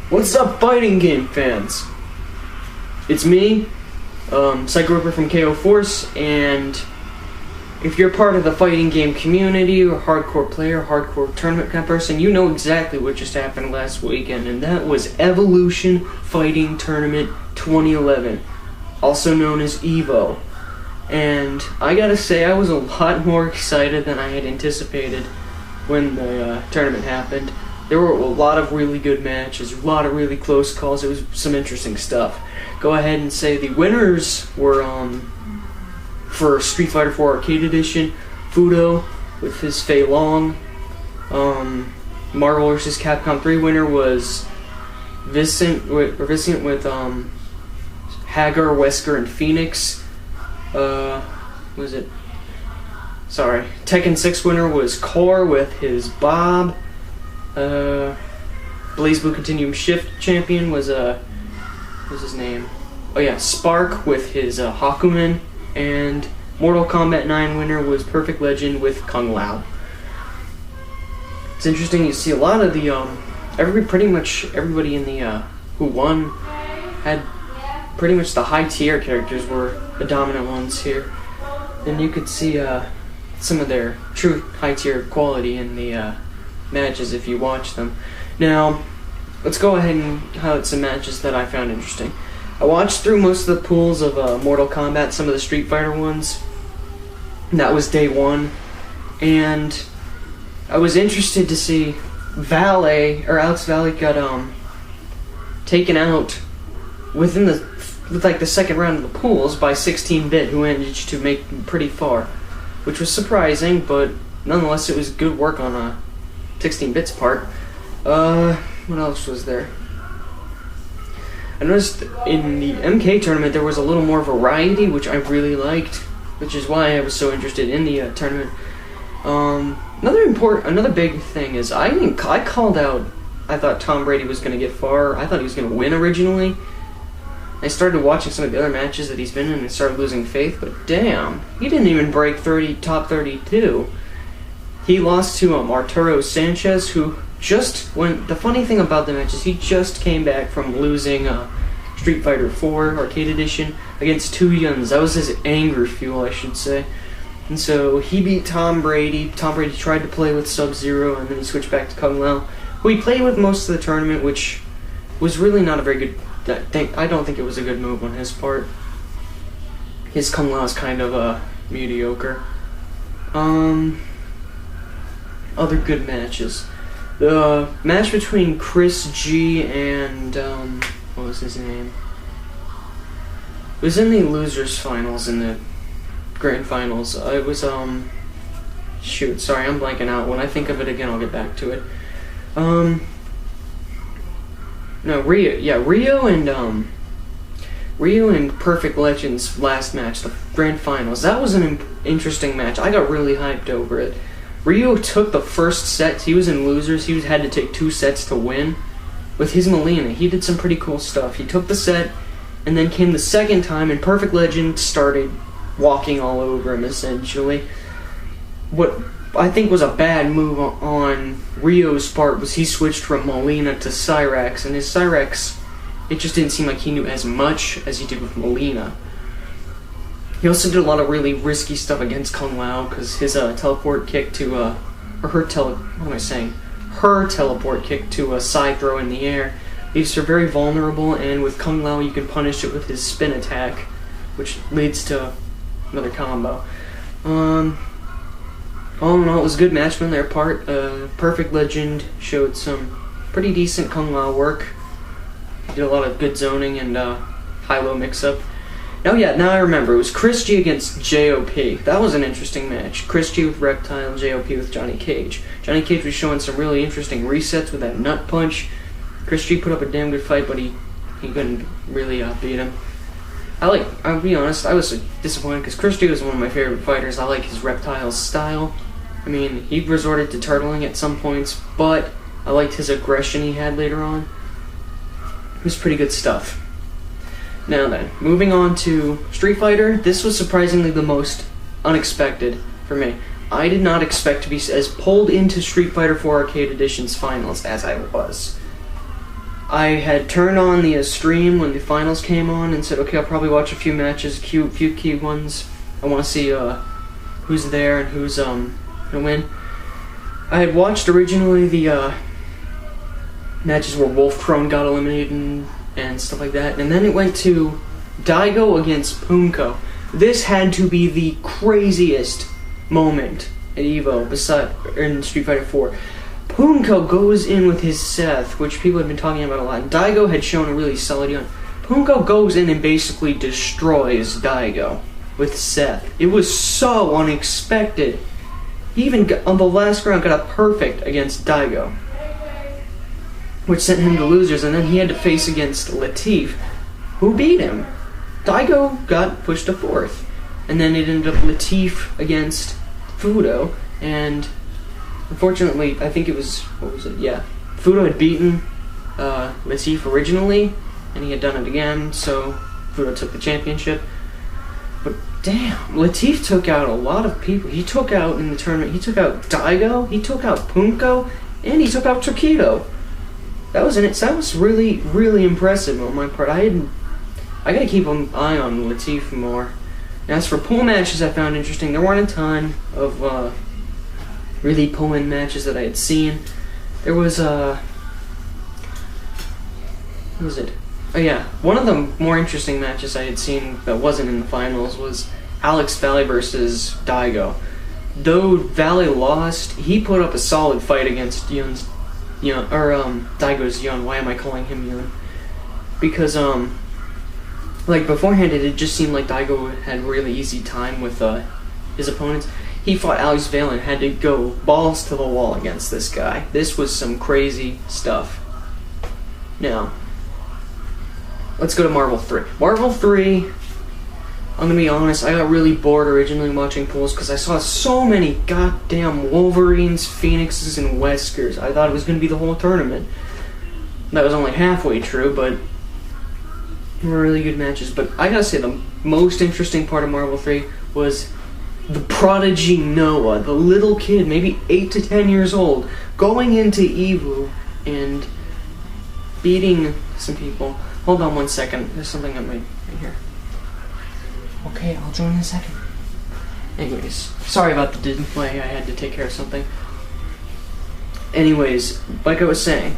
What's up, fighting game fans? It's me, Psycho Ripper from KOForce, and if you're part of the fighting game community, or hardcore player, hardcore tournament kind of person, you know exactly what just happened last weekend, and that was Evolution Fighting Tournament 2011, also known as EVO. And I gotta say, I was a lot more excited than I had anticipated when the tournament happened. There were a lot of really good matches, a lot of really close calls. It was some interesting stuff. Go ahead and say the winners were, for Street Fighter 4 Arcade Edition, Fudo with his Fei Long. Marvel vs. Capcom 3 winner was Vicent with Hagar, Wesker, and Phoenix. Tekken 6 winner was Core with his Bob. BlazBlue Continuum Shift champion was what's his name? Oh yeah, Spark with his Hakumen, and Mortal Kombat 9 winner was Perfect Legend with Kung Lao. It's interesting, you see a lot of the pretty much everybody in the who won had pretty much the high tier characters were the dominant ones here, and you could see some of their true high tier quality in the matches if you watch them. Now, let's go ahead and highlight some matches that I found interesting. I watched through most of the pools of Mortal Kombat, some of the Street Fighter ones. That was day one, and I was interested to see Alex Valle got taken out with the second round of the pools by 16-bit, who managed to make it pretty far, which was surprising, but nonetheless it was good work on 16-bit's part. What else was there? I noticed in the MK tournament there was a little more variety, which I really liked, which is why I was so interested in the tournament. Another big thing is I called out. I thought Tom Brady was going to get far. I thought he was going to win originally. I started watching some of the other matches that he's been in and started losing faith. But damn, he didn't even break top 32. He lost to Arturo Sanchez, who the funny thing about the match is he just came back from losing Street Fighter 4 Arcade Edition against Tu Yuns. That was his anger fuel, I should say. And so he beat Tom Brady. Tom Brady tried to play with Sub-Zero, and then he switched back to Kung Lao, who he played with most of the tournament, which was really not a very good... I don't think it was a good move on his part. His Kung Lao is kind of mediocre. Other good matches. The match between Chris G and, what was his name? It was in the losers finals, in the grand finals. It was, shoot, sorry, I'm blanking out. When I think of it again, I'll get back to it. No, Rio and Perfect Legend's last match, the grand finals. That was an interesting match. I got really hyped over it. Rio took the first set. He was in losers. He had to take 2 sets to win. With his Melina, he did some pretty cool stuff. He took the set, and then came the second time, and Perfect Legend started walking all over him, essentially. What I think was a bad move on Rio's part was he switched from Melina to Cyrax, and his Cyrax, it just didn't seem like he knew as much as he did with Melina. He also did a lot of really risky stuff against Kung Lao, because his teleport kick to, her teleport kick to a side throw in the air leaves her very vulnerable, and with Kung Lao you can punish it with his spin attack, which leads to another combo. All in all, it was a good match on their part. Perfect Legend showed some pretty decent Kung Lao work. He did a lot of good zoning and high-low mix-up. Now I remember. It was Chris G against J.O.P. That was an interesting match. Chris G with Reptile, J.O.P. with Johnny Cage. Johnny Cage was showing some really interesting resets with that nut punch. Chris G put up a damn good fight, but he couldn't really beat him. I'll be honest, I was disappointed because Chris G was one of my favorite fighters. I like his Reptile style. I mean, he resorted to turtling at some points, but I liked his aggression he had later on. It was pretty good stuff. Now then, moving on to Street Fighter, this was surprisingly the most unexpected for me. I did not expect to be as pulled into Street Fighter 4 Arcade Edition's finals as I was. I had turned on the stream when the finals came on and said, okay, I'll probably watch a few matches, few key ones. I want to see who's there and who's gonna win. I had watched originally the matches where Wolf Crone got eliminated and stuff like that, and then it went to Daigo against Punko. This had to be the craziest moment at EVO in Street Fighter 4. Punko goes in with his Seth, which people have been talking about a lot. Daigo had shown a really solid gun. Punko goes in and basically destroys Daigo with Seth. It was so unexpected. He even on the last round got a perfect against Daigo, which sent him to losers, and then he had to face against Latif, who beat him. Daigo got pushed to 4th, and then it ended up Latif against Fudo, and unfortunately, I think it was, what was it? Yeah. Fudo had beaten Latif originally, and he had done it again, so Fudo took the championship. But damn, Latif took out a lot of people. He took out, in the tournament, he took out Daigo, he took out Punko, and he took out Tokido. That was really, really impressive on my part. I gotta keep an eye on Latif more. As for pool matches, I found interesting. There weren't a ton of really pull-in matches that I had seen. There was what was it? Oh yeah, one of the more interesting matches I had seen that wasn't in the finals was Alex Valley versus Daigo. Though Valley lost, he put up a solid fight against Daigo's Yun. Why am I calling him Yun? Because like beforehand, it just seemed like Daigo had really easy time with his opponents. He fought Alex Vale and had to go balls to the wall against this guy. This was some crazy stuff. Now, let's go to Marvel 3. Marvel 3, I'm gonna be honest, I got really bored originally watching pools because I saw so many goddamn Wolverines, Phoenixes, and Weskers. I thought it was gonna be the whole tournament. That was only halfway true, but they were really good matches. But I gotta say, the most interesting part of Marvel 3 was the prodigy Noah, the little kid, maybe 8 to 10 years old, going into EVO and beating some people. Hold on one second, there's something on right here. Okay, I'll join in a second. Anyways, sorry about the delay, I had to take care of something. Anyways, like I was saying,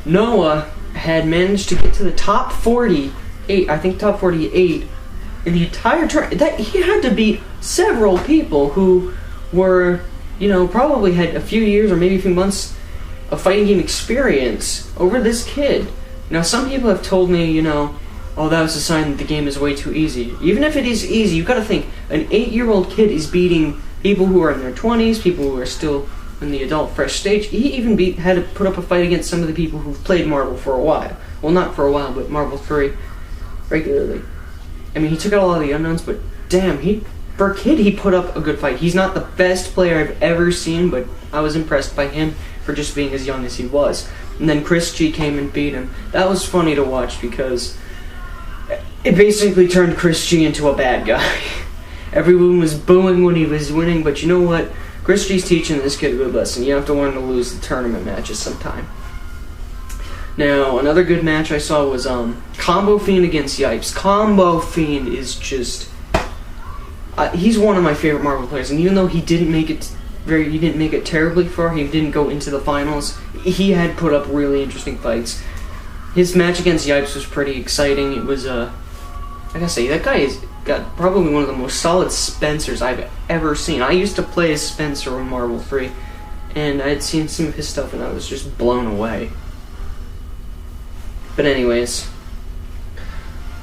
Noah had managed to get to the top 48, I think top 48, in the entire tournament. That he had to beat several people who were, probably had a few years or maybe a few months of fighting game experience over this kid. Now, some people have told me, oh, that was a sign that the game is way too easy. Even if it is easy, you've got to think, an 8-year-old kid is beating people who are in their 20s, people who are still in the adult fresh stage. He even had to put up a fight against some of the people who've played Marvel for a while. Well, not for a while, but Marvel 3 regularly. I mean, he took out a lot of the unknowns, but damn, for a kid, he put up a good fight. He's not the best player I've ever seen, but I was impressed by him for just being as young as he was. And then Chris G came and beat him. That was funny to watch because it basically turned Chris G into a bad guy. Everyone was booing when he was winning, but you know what? Chris G's teaching this kid a good lesson. You have to learn to lose the tournament matches sometime. Now, another good match I saw was Combo Fiend against Yipes. Combo Fiend is just he's one of my favorite Marvel players, and even though he didn't make it terribly far, he didn't go into the finals, he had put up really interesting fights. His match against Yipes was pretty exciting. It was I gotta say, that guy has got probably one of the most solid Spencers I've ever seen. I used to play as Spencer in Marvel 3, and I had seen some of his stuff and I was just blown away. But anyways,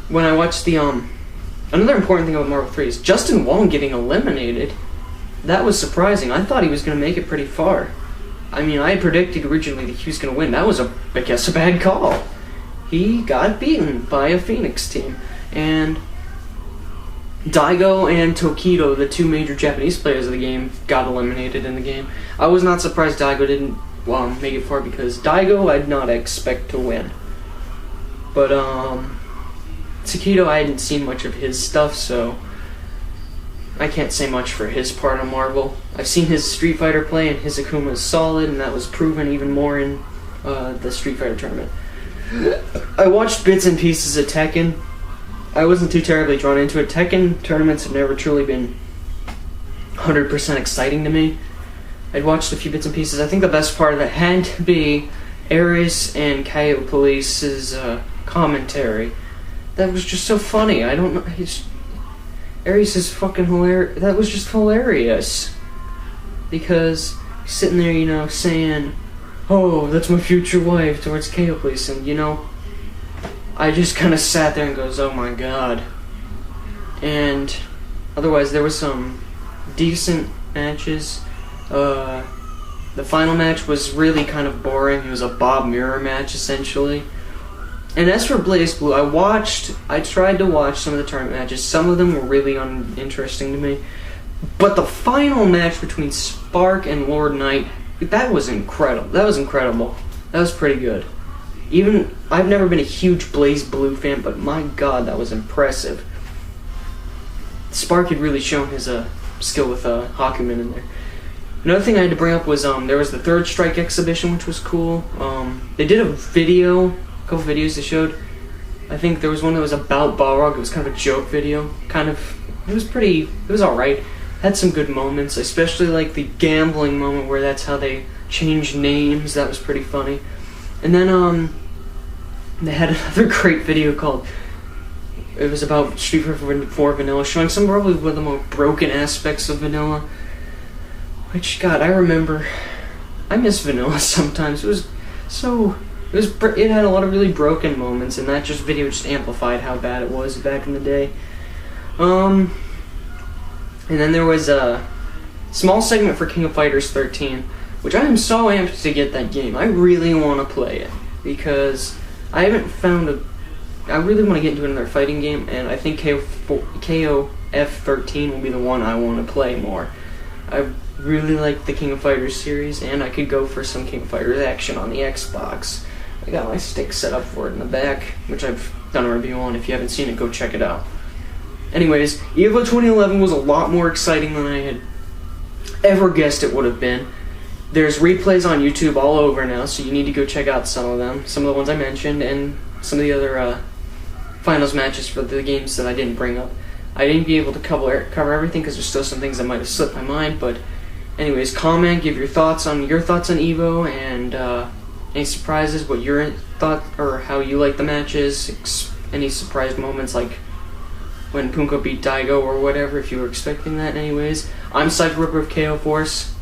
when I watched the another important thing about Marvel 3 is Justin Wong getting eliminated. That was surprising. I thought he was going to make it pretty far. I mean, I had predicted originally that he was going to win. That was, I guess, a bad call. He got beaten by a Phoenix team. And Daigo and Tokido, the two major Japanese players of the game, got eliminated in the game. I was not surprised Daigo didn't make it far because Daigo I'd not expect to win. But Tokido, I hadn't seen much of his stuff, so I can't say much for his part of Marvel. I've seen his Street Fighter play, and his Akuma is solid, and that was proven even more in the Street Fighter tournament. I watched bits and pieces of Tekken. I wasn't too terribly drawn into it. Tekken tournaments have never truly been 100% exciting to me. I'd watched a few bits and pieces. I think the best part of it had to be Ares and KO Police's commentary. That was just so funny. I don't know. Ares is fucking hilarious. That was just hilarious. Because he's sitting there, you know, saying, "Oh, that's my future wife," towards KO Police, and you know, I just kind of sat there and goes, "Oh my god." And otherwise, there was some decent matches. The final match was really kind of boring. It was a Bob Mirror match, essentially. And as for Blaze Blue, I tried to watch some of the tournament matches. Some of them were really uninteresting to me. But the final match between Spark and Lord Knight, that was incredible. That was pretty good. Even, I've never been a huge Blaze Blue fan, but my god, that was impressive. Spark had really shown his skill with Hakumen in there. Another thing I had to bring up was there was the Third Strike exhibition, which was cool. They did a couple videos they showed. I think there was one that was about Balrog. It was kind of a joke video. It was alright. Had some good moments, especially like the gambling moment where that's how they changed names. That was pretty funny. And then they had another great video called, it was about Street Fighter 4 Vanilla, showing some probably one of the more broken aspects of Vanilla. Which, God, I miss Vanilla sometimes. It had a lot of really broken moments, and that video just amplified how bad it was back in the day. And then there was a small segment for King of Fighters 13, which I am so amped to get that game. I really want to play it, because I haven't found I really want to get into another fighting game, and I think KOF 13 will be the one I want to play more. I really like the King of Fighters series, and I could go for some King of Fighters action on the Xbox. I got my stick set up for it in the back, which I've done a review on. If you haven't seen it, go check it out. Anyways, EVO 2011 was a lot more exciting than I had ever guessed it would have been. There's replays on YouTube all over now, so you need to go check out some of them. Some of the ones I mentioned, and some of the other finals matches for the games that I didn't bring up. I didn't be able to cover everything because there's still some things that might have slipped my mind, but anyways, comment, give your thoughts on EVO, and any surprises, what your thought, or how you like the matches, any surprise moments like when Punko beat Daigo or whatever, if you were expecting that. Anyways, I'm Cypher Ripper of KOForce.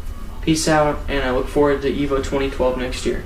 Peace out, and I look forward to EVO 2012 next year.